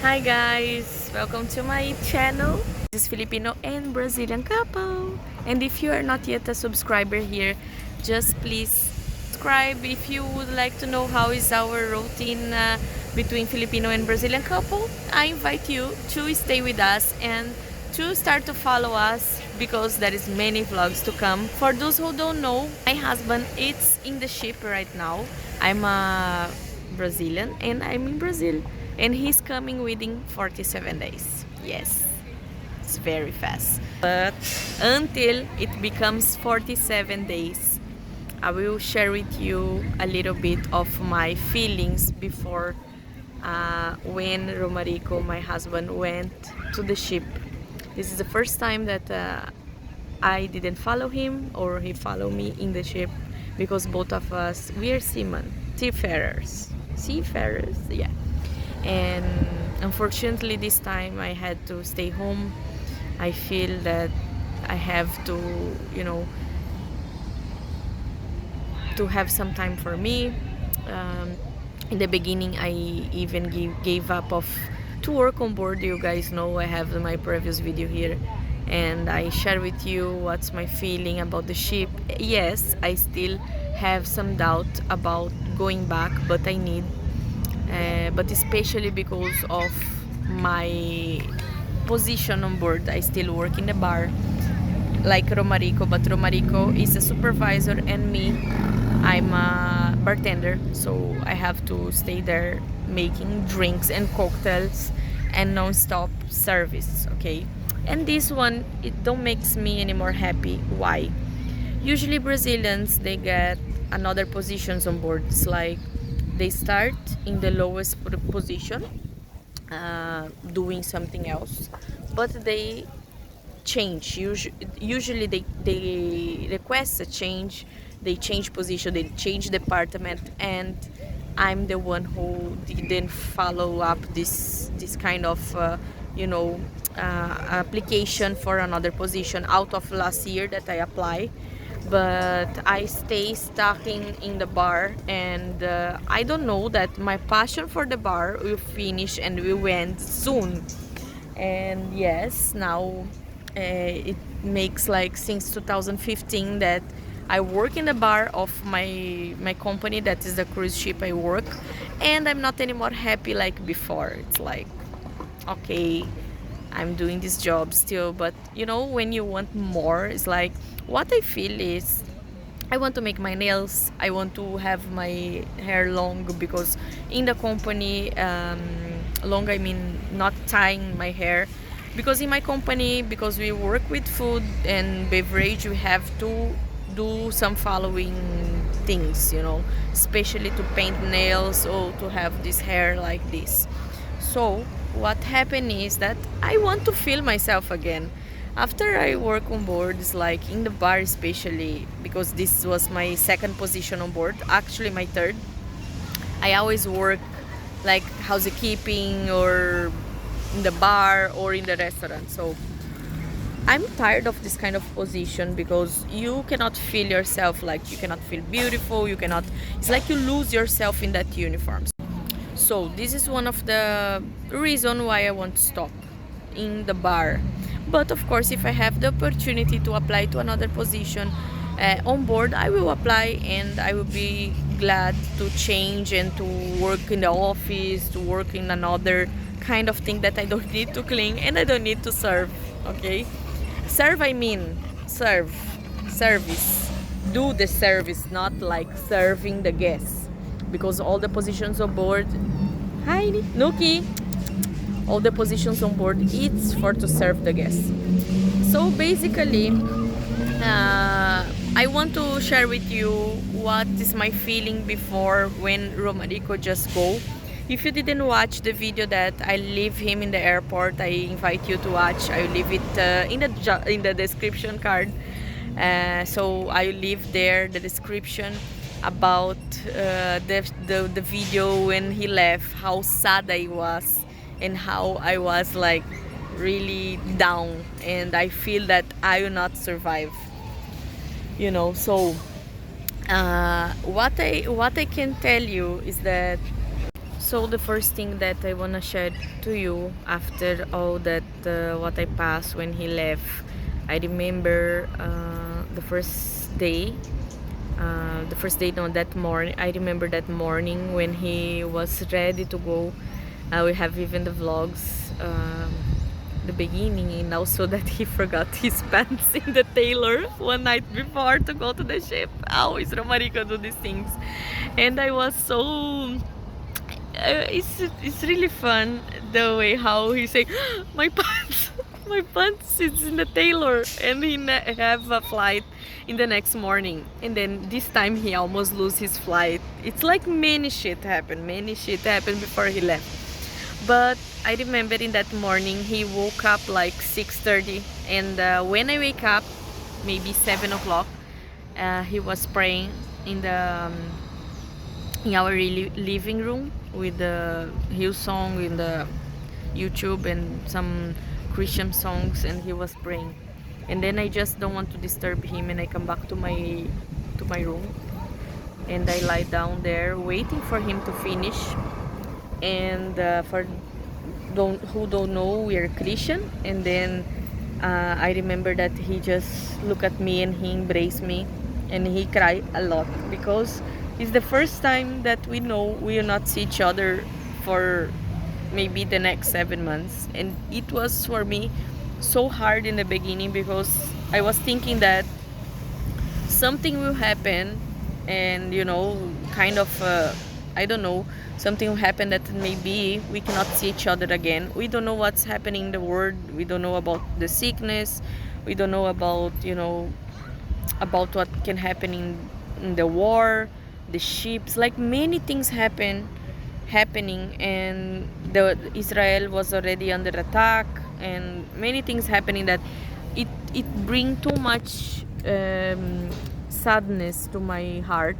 Hi guys, welcome to my channel. This is Filipino and Brazilian couple. And if you are not yet a subscriber here, just please subscribe if you would like to know how is our routine between Filipino and Brazilian couple. I invite you to stay with us and to start to follow us because there is many vlogs to come. For those who don't know, my husband is in the ship right now. I'm a Brazilian and I'm in Brazil and he's coming within 47 days. Yes, it's very fast. But until it becomes 47 days, I will share with you a little bit of my feelings before when Romarico, my husband, went to the ship. This is the first time that I didn't follow him or he followed me in the ship because both of us, we are seafarers. Seafarers, yeah. And unfortunately this time I had to stay home. I feel that I have to, you know, to have some time for me. In the beginning I even gave up of to work on board. You guys know I have my previous video here and I share with you what's my feeling about the ship. Yes, I still have some doubt about going back, but I need but especially because of my position on board. I still work in the bar like Romarico, but Romarico is a supervisor and me, I'm a bartender, so I have to stay there making drinks and cocktails and non-stop service, okay? And this one, it don't makes me any more happy. Why? Usually Brazilians, they get another positions on board. It's like they start in the lowest position, doing something else, but they change. Usually they request a change, they change position, they change department, and I'm the one who didn't follow up this kind of application for another position out of last year that I apply, but I stay stuck in the bar, and I don't know that my passion for the bar will finish and will end soon. And yes, now it makes like since 2015 that I work in the bar of my company, that is the cruise ship I work, and I'm not anymore happy like before. It's like, okay, I'm doing this job still, but you know, when you want more, it's like what I feel is I want to make my nails. I want to have my hair long because in the company, long I mean not tying my hair, because in my company, because we work with food and beverage, we have to do some following things, you know, especially to paint nails or to have this hair like this. So what happened is that I want to feel myself again. After I work on board, it's like in the bar especially, because this was my second position on board, actually my third. I always work like housekeeping or in the bar or in the restaurant. So I'm tired of this kind of position because you cannot feel yourself, like you cannot feel beautiful, you cannot, it's like you lose yourself in that uniform. So this is one of the reason why I want to stop in the bar. But of course, if I have the opportunity to apply to another position on board, I will apply, and I will be glad to change and to work in the office, to work in another kind of thing that I don't need to clean and I don't need to serve. Okay, serve, I mean serve, service, do the service, not like serving the guests, because all the positions on board, hi Nuki, all the positions on board, it's for to serve the guests. So basically, I want to share with you what is my feeling before when Romarico just go. If you didn't watch the video that I leave him in the airport, I invite you to watch. I will leave it in the description card. So I leave there the description about the video when he left, how sad I was and how I was like really down, and I feel that I will not survive, you know. So what I can tell you is that, So the first thing that I wanna share to you after all that what I passed when he left, I remember the first day. No, that morning. I remember that morning when he was ready to go. We have even the vlogs, the beginning, and also that he forgot his pants in the tailor one night before to go to the ship. Always Romarico do these things, and I was so it's really fun the way how he say my pants my pants is in the tailor, and he have a flight in the next morning, and then this time he almost lose his flight. It's like many shit happened before he left. But I remember in that morning he woke up like 6:30, and when I wake up maybe 7 o'clock, he was praying in the in our living room with the Hillsong in the YouTube and some Christian songs, and he was praying. And then I just don't want to disturb him, and I come back to my room, and I lie down there waiting for him to finish. And for who don't know, we are Christian. And then I remember that he just looked at me and he embraced me, and he cried a lot because it's the first time that we know we will not see each other for maybe the next 7 months. And it was for me so hard in the beginning because I was thinking that something will happen, and kind of I don't know, something will happen that maybe we cannot see each other again. We don't know what's happening in the world. We don't know about the sickness. We don't know about about what can happen in the war, the ships, like many things happening, and the Israel was already under attack, and many things happening that it bring too much sadness to my heart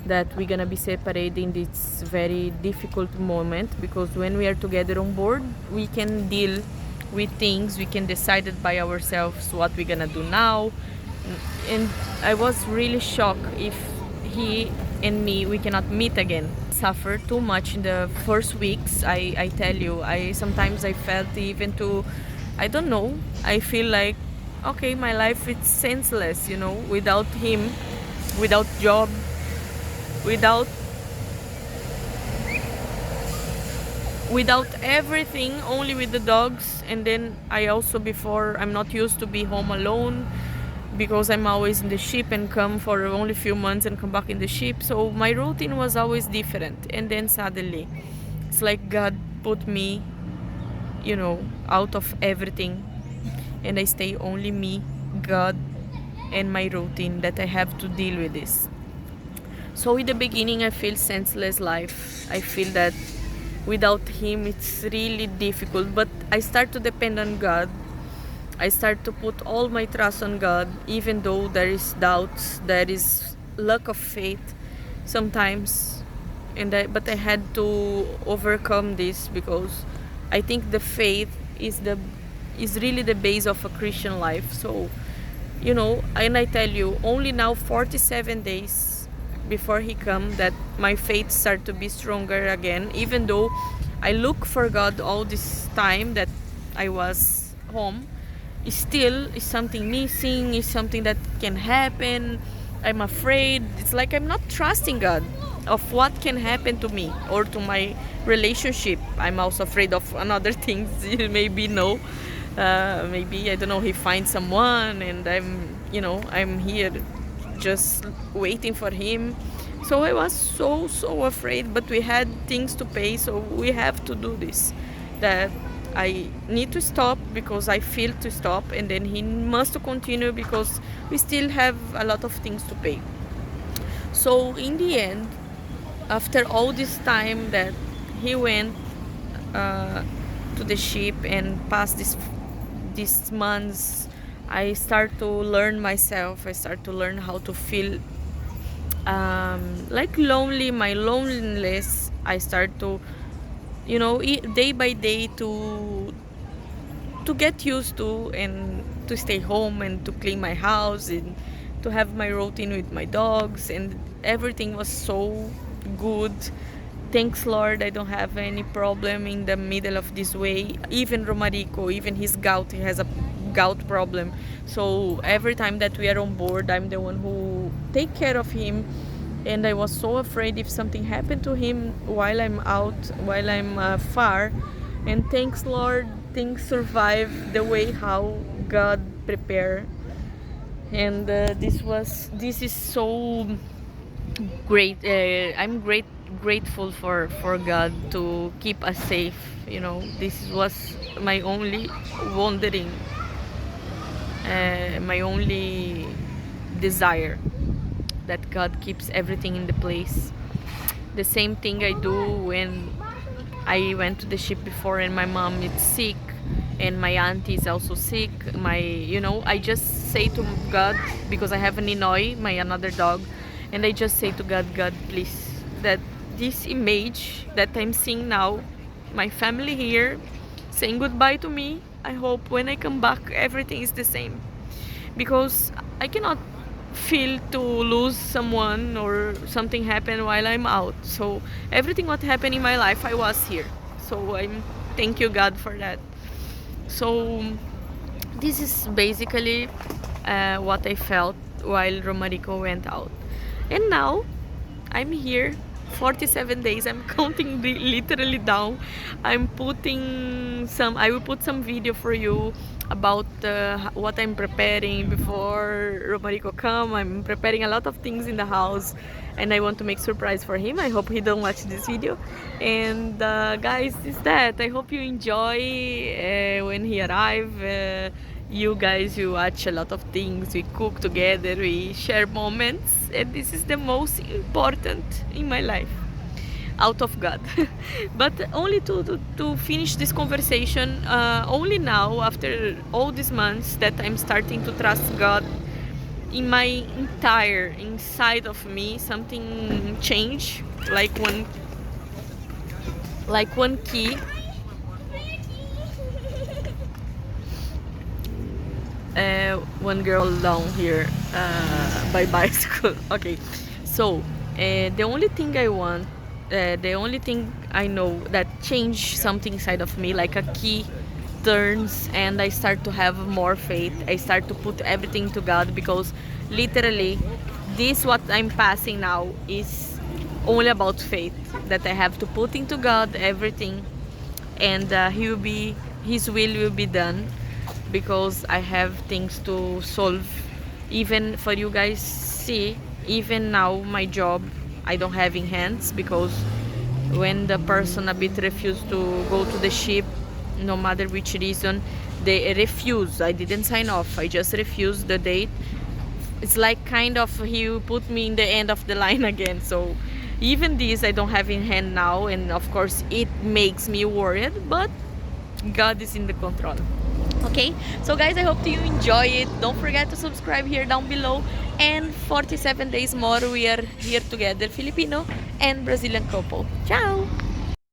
that we're gonna be separated in this very difficult moment, because when we are together on board we can deal with things, we can decide it by ourselves what we're gonna do now. And I was really shocked if he and me we cannot meet again. Suffer too much in the first weeks. I tell you, I sometimes I felt even to, I don't know, I feel like okay, my life is senseless, without him, without job, without everything, only with the dogs. And then I also, before, I'm not used to be home alone because I'm always in the ship and come for only a few months and come back in the ship. So my routine was always different. And then suddenly, it's like God put me, out of everything. And I stay only me, God, and my routine, that I have to deal with this. So in the beginning, I feel senseless life. I feel that without him, it's really difficult. But I start to depend on God. I start to put all my trust on God, even though there is doubts, there is lack of faith sometimes. But I had to overcome this, because I think the faith is really the base of a Christian life. So, and I tell you, only now 47 days before he come that my faith start to be stronger again, even though I look for God all this time that I was home. Is still is something missing, is something that can happen. I'm afraid. It's like I'm not trusting God of what can happen to me or to my relationship. I'm also afraid of another things. You maybe know, maybe I don't know. He finds someone, and I'm here just waiting for him. So I was so afraid. But we had things to pay, so we have to do this. That I need to stop because I feel to stop, and then he must continue because we still have a lot of things to pay. So in the end, after all this time that he went to the ship and passed these months, I start to learn myself. I start to learn how to feel like lonely, my loneliness. I start to day by day to get used to, and to stay home, and to clean my house, and to have my routine with my dogs, and everything was so good. thanks Lord, I don't have any problem in the middle of this way. Even Romarico, even his gout, he has a gout problem. So every time that we are on board, I'm the one who take care of him. And I was so afraid if something happened to him while I'm out, while I'm far. And thanks Lord, things survive the way how God prepared. And this is so great. I'm grateful for God to keep us safe. You know, this was my only wondering, my only desire, that God keeps everything in the place. The same thing I do when I went to the ship before and my mom is sick and my auntie is also sick. I just say to God, because I have an Inoi, my another dog, and I just say to God, God, please, that this image that I'm seeing now, my family here saying goodbye to me, I hope when I come back everything is the same, because I cannot feel to lose someone or something happen while I'm out. So everything what happened in my life, I was here. So I'm thank you God for that. So this is basically what I felt while Romarico went out. And now I'm here 47 days. I'm counting literally down. I will put some video for you about what I'm preparing before Romarico come. I'm preparing a lot of things in the house and I want to make surprise for him. I hope he don't watch this video. And guys, is that. I hope you enjoy when he arrive. You guys, you watch a lot of things, we cook together, we share moments, and this is the most important in my life, out of God. But only to finish this conversation, only now, after all these months, that I'm starting to trust God in my entire inside of me. Something changed, like one key. One girl down here by bicycle. Okay, so the only thing I know that changed something inside of me, like a key turns, and I start to have more faith. I start to put everything to God, because literally this what I'm passing now is only about faith, that I have to put into God everything, and His will be done, because I have things to solve. Even for you guys see, even now my job I don't have in hands, because when the person a bit refused to go to the ship, no matter which reason, they refuse. I didn't sign off, I just refused the date. It's like kind of he put me in the end of the line again. So even this I don't have in hand now, and of course it makes me worried, but God is in the control. Okay, so guys, I hope you enjoy it. Don't forget to subscribe here down below. And 47 days more we are here together, Filipino and Brazilian couple. Ciao.